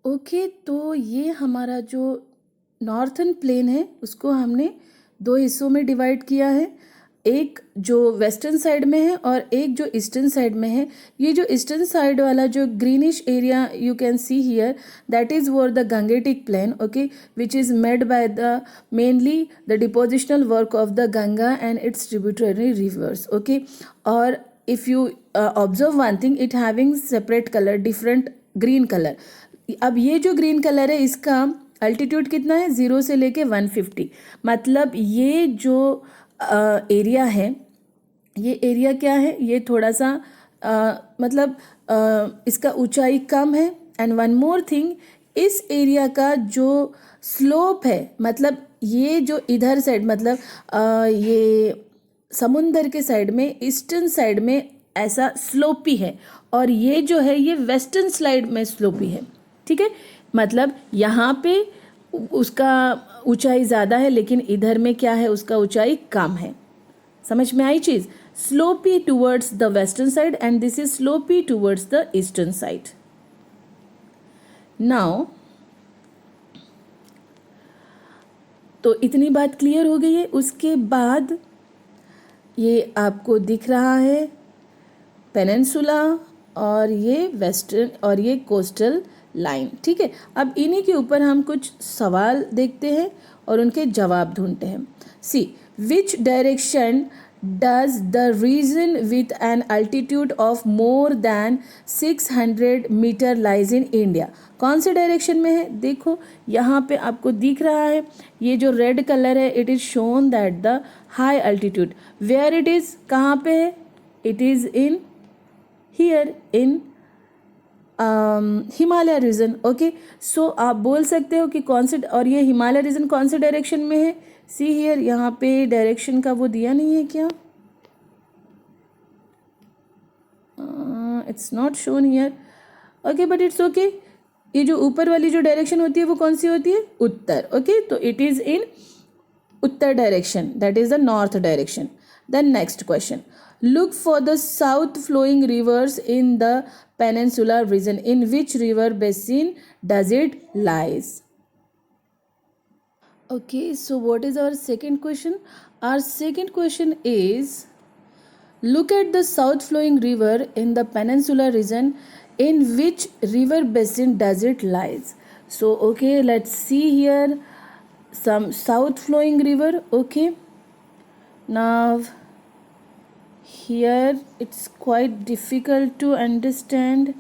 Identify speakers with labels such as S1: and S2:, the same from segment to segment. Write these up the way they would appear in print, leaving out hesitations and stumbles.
S1: Okay, तो ये हमारा जो नॉर्थर्न प्लेन है उसको हमने दो हिस्सों में डिवाइड किया है। एक जो वेस्टर्न साइड में है और एक जो ईस्टर्न साइड में है। ये जो ईस्टर्न साइड वाला जो greenish area you can see here, that is where the Gangetic plain, okay, which is made by the mainly the depositional work of the Ganga and its tributary rivers, okay. और if you observe one thing, it having separate colour, different green colour. अब ये जो green colour है इसका altitude कितना है, 0 से लेके 150। मतलब ये जो एरिया है, ये एरिया क्या है, ये थोड़ा सा मतलब इसका ऊंचाई कम है। एंड वन मोर थिंग, इस एरिया का जो स्लोप है, मतलब ये जो इधर साइड, मतलब ये समुंदर के साइड में, ईस्टर्न साइड में ऐसा स्लोपी है, और ये जो है ये वेस्टर्न साइड में स्लोपी है, ठीक है। मतलब यहाँ पे उसका ऊंचाई ज़्यादा है, लेकिन इधर में क्या है, उसका ऊंचाई कम है। समझ में आई चीज़? Sloppy towards the western side and this is sloppy towards the eastern side. Now तो इतनी बात क्लियर हो गई है। उसके बाद ये आपको दिख रहा है पेनिनसुला, और ये वेस्टर्न और ये कोस्टल लाइन, ठीक है। अब इन्हीं के ऊपर हम कुछ सवाल देखते हैं और उनके जवाब ढूंढते हैं। See, which direction does the region with an altitude of more than 600 metre lies in India? कौन से डायरेक्शन में है? देखो यहाँ पे आपको दिख रहा है, ये जो रेड कलर है, it is shown that the high altitude. Where it is, कहाँ पे है? It is in here in Himalaya region, okay. So आप बोल सकते हो कि कौन से, और ये हिमालय रीजन कौन से डायरेक्शन में है? सी हियर, यहाँ पे डायरेक्शन का वो दिया नहीं है क्या? It's not shown here, okay, but it's okay. ये जो ऊपर वाली जो डायरेक्शन होती है वो कौन सी होती है? उत्तर, ओके। तो इट इज इन उत्तर direction, that is the north direction. Then next question, look for the south flowing rivers in the peninsular region. In which river basin does it lies? Okay, so what is our second question? Our second question is, look at the south flowing river in the peninsular region. In which river basin does it lies? So okay, let's see here some south flowing river, okay. Now here it's quite difficult to understand.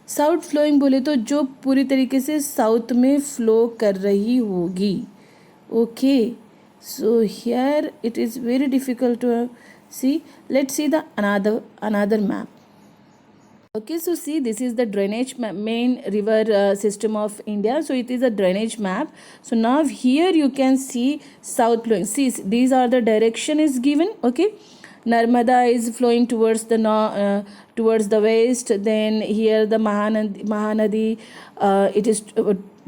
S1: South flowing बोले तो जो पूरी तरीके से south में flow कर रही होगी, okay. So here it is very difficult to see. Let's see the another map. Okay, so see, this is the drainage main river system of India. So it is a drainage map. So now here you can see south flowing. See, these are the direction is given, okay. Narmada is flowing towards the towards the west. Then here the Mahanadi it is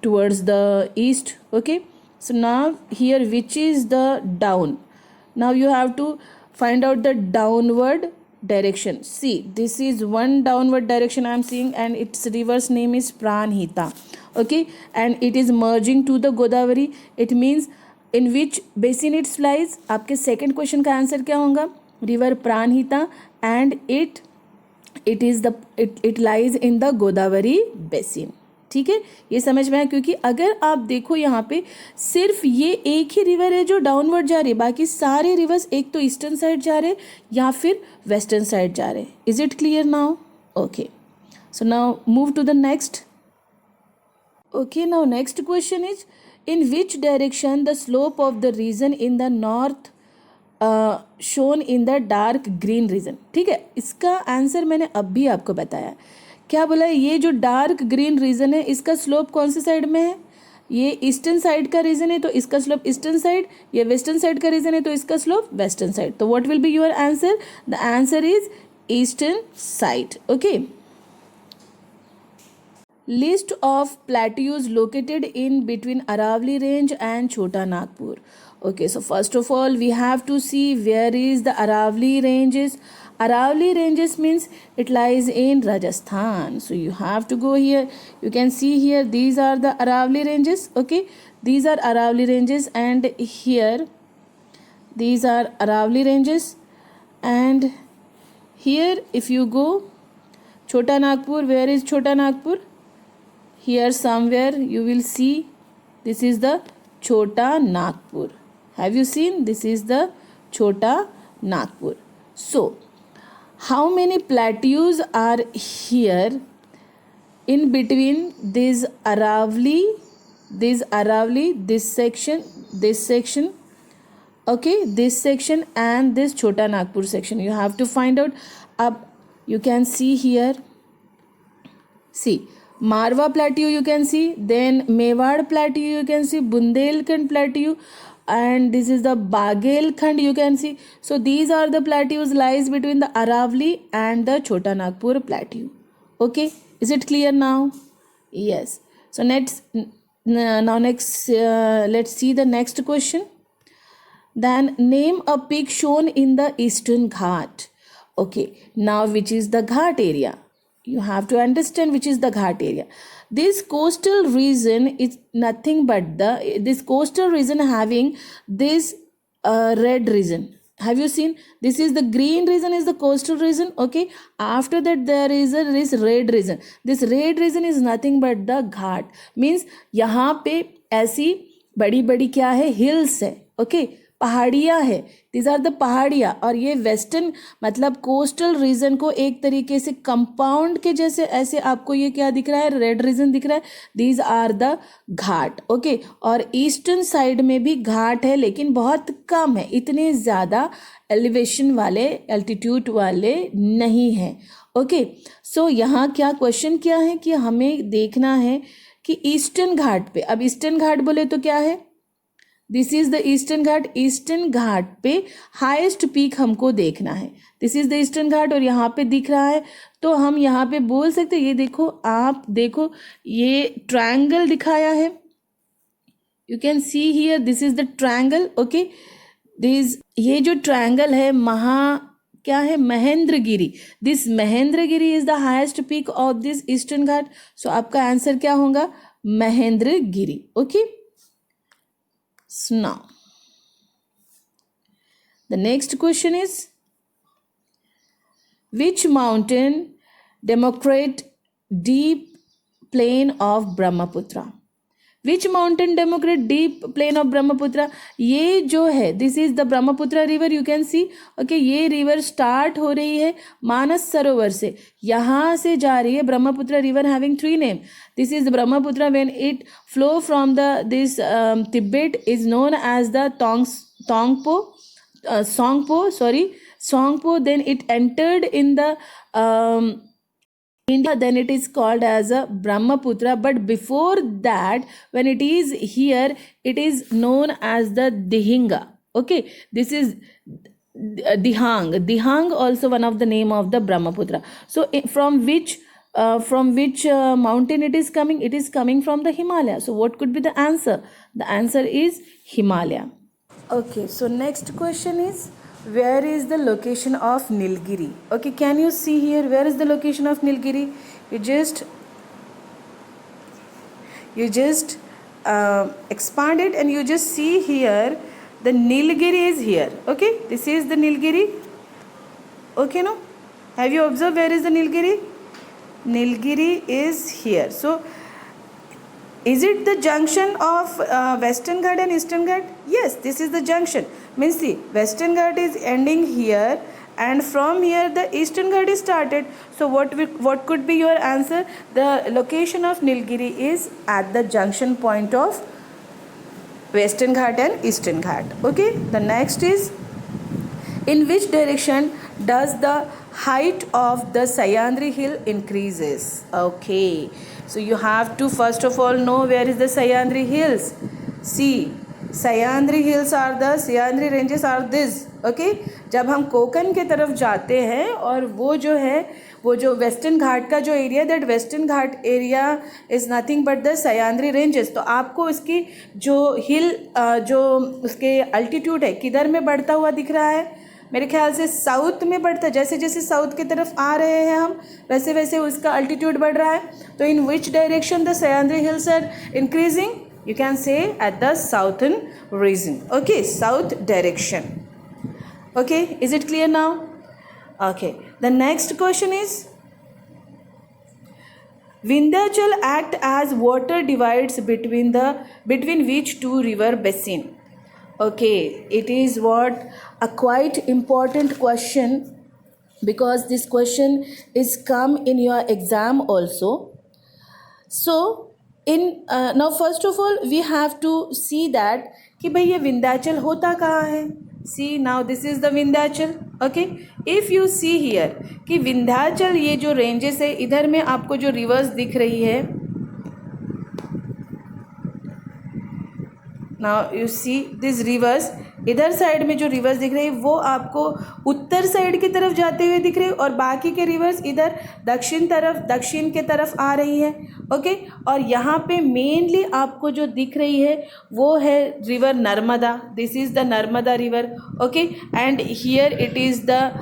S1: towards the east, okay. So now here which is the down? Now you have to find out the downward direction. See, this is one downward direction I am seeing, and its river's name is Pranhita, okay, and it is merging to the Godavari. It means in which basin it lies? आपके second question का answer क्या होगा? River Pranhita, and it lies in the Godavari basin, ठीक है। ये समझ में आया? क्योंकि अगर आप देखो यहाँ पे सिर्फ ये एक ही रिवर है जो डाउनवर्ड जा रही है, बाकी सारे रिवर्स एक तो ईस्टर्न साइड जा रहे या फिर वेस्टर्न साइड जा रहे। Is it clear now? Okay, so now move to the next. Okay, now next question is, in which direction the slope of the region in the north shown in the dark green region? ठीक है, इसका answer मैंने अब भी आपको बताया। क्या बोला है? ये जो डार्क ग्रीन रीजन है इसका स्लोप कौन से साइड में है? ये ईस्टर्न साइड का रीजन है तो इसका स्लोप ईस्टर्न साइड, ये वेस्टर्न साइड का रीजन है तो इसका स्लोप वेस्टर्न साइड। तो what will be your answer? The answer is eastern side, okay. List of plateaus located in between Aravali range and Chota Nagpur. Okay, so first of all we have to see where is the Aravali ranges. Aravali ranges means it lies in Rajasthan. So you have to go here. You can see here these are the Aravali ranges. Okay, these are Aravali ranges, and here these are Aravali ranges, and here if you go Chota Nagpur, where is Chota Nagpur? Here somewhere you will see this is the Chota Nagpur. Have you seen? This is the Chota Nagpur. So, how many plateaus are here in between this Aravali, this section, okay, this section and this Chota Nagpur section? You have to find out. Up you can see here. See, Marwa plateau you can see, then Mewad plateau you can see, Bundelkhand plateau, and this is the Bagelkhand you can see. So these are the plateaus lies between the Aravali and the Chota Nagpur plateau. Okay, is it clear now? Yes. So let's see the next question. Then name a peak shown in the Eastern Ghat. Okay, now which is the Ghat area? You have to understand which is the Ghat area. This coastal region is nothing but this coastal region having this red region. Have you seen? This is the green region is the coastal region. Okay, after that there is this red region. This red region is nothing but the Ghat. Means यहाँ पे ऐसी बड़ी बड़ी क्या है, hills है. Okay, पहाड़ियाँ है. These are the पहाड़ियाँ. और ये वेस्टर्न मतलब कोस्टल रीजन को एक तरीके से कंपाउंड के जैसे ऐसे आपको ये क्या दिख रहा है, रेड रीजन दिख रहा है. These are the Ghat. Okay, और ईस्टर्न साइड में भी घाट है लेकिन बहुत कम है, इतने ज़्यादा एलिवेशन वाले एल्टीट्यूड वाले नहीं हैं. ओके, सो यहाँ क्या क्वेश्चन क्या है कि हमें देखना है कि ईस्टर्न घाट पे, अब ईस्टर्न घाट बोले तो क्या है, this is the eastern Ghat. Eastern Ghat पे हाईएस्ट पीक हमको देखना है. This is the eastern Ghat और यहाँ पे दिख रहा है, तो हम यहाँ पे बोल सकते हैं, ये देखो, आप देखो ये ट्रायंगल दिखाया है. You can see here this is the triangle. Okay, this ये जो ट्रायंगल है क्या है, Mahendragiri. This Mahendragiri is the highest peak of this eastern Ghat. So आपका आंसर क्या होगा, Mahendragiri. Okay, so now the next question is, which mountain demarcate deep plain of Brahmaputra? Which mountain demarcate deep plain of Brahmaputra? ये जो है, this is the Brahmaputra river, you can see. okay, ये river start हो रही है मानस सरोवर से, यहाँ से जा रही है. Brahmaputra river having three names. This is Brahmaputra. When it flow from this Tibet is known as the Songpo. Then it entered in the India, then it is called as a Brahmaputra. But before that, when it is here, it is known as the Dihinga. Okay, this is Dihang also one of the name of the Brahmaputra. So from which mountain it is coming? It is coming from the Himalaya. So what could be the answer? The answer is Himalaya. Okay, so next question is, where is the location of Nilgiri? Okay, can you see here where is the location of Nilgiri? You just expand it and you just see here the Nilgiri is here. Okay, this is the Nilgiri. Okay, no? Have you observed where is the Nilgiri? Nilgiri is here. So is it the junction of Western Ghat and Eastern Ghat? Yes, this is the junction. Means see, Western Ghat is ending here and from here the Eastern Ghat is started. So what could be your answer? The location of Nilgiri is at the junction point of Western Ghat and Eastern Ghat. Okay, the next is, in which direction does the height of the Sahyadri hill increases? Okay, so you have to first of all know where is the Sahyadri hills. See, Sahyadri hills are the Sahyadri ranges are this. Okay, जब हम कोकन के तरफ जाते हैं और वो जो है वो जो वेस्टर्न घाट का जो area, that western Ghat area is nothing but the Sahyadri ranges. तो आपको इसकी जो हिल जो उसके अल्टीट्यूड है किधर में बढ़ता हुआ दिख रहा है? मेरे ख्याल से साउथ में बढ़ता है। जैसे जैसे साउथ की तरफ आ रहे हैं हम, वैसे वैसे उसका अल्टीट्यूड बढ़ रहा है। तो in which direction the Sahyadri hills are increasing? You can say at the southern region. Okay, south direction. Okay, is it clear now? Okay, the next question is, Vindhyachal act as water divides between which two river basin? Okay, it is what a quite important question, because this question is come in your exam also. So now first of all we have to see that कि भाई ये विंध्याचल होता कहाँ है। See now this is the Vindhyachal. Okay, if you see here कि विंध्याचल ये जो ranges है, इधर में आपको जो रिवर्स दिख रही है, now you see this reverse, इधर साइड में जो रिवर्स दिख रही है वो आपको उत्तर साइड की तरफ जाते हुए दिख रही है, और बाकी के रिवर्स इधर दक्षिण के तरफ आ रही है। ओके, और यहाँ पे मेनली आपको जो दिख रही है वो है river Narmada. This is the Narmada river. Okay, and here it is the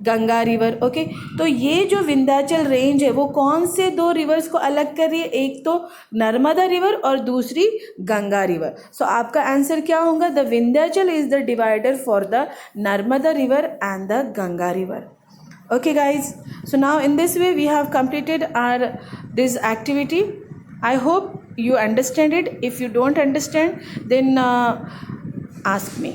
S1: Ganga river. Okay, तो ये जो विंध्याचल रेंज है वो कौन से दो रिवर्स को अलग कर रही है? एक तो नर्मदा रिवर और दूसरी गंगा रिवर। सो आपका आंसर क्या होगा? The Vindhyachal is the divider for the Narmada river and the Ganga river. Okay guys, so now in this way we have completed this activity. I hope you understand it. If you don't understand, then ask me.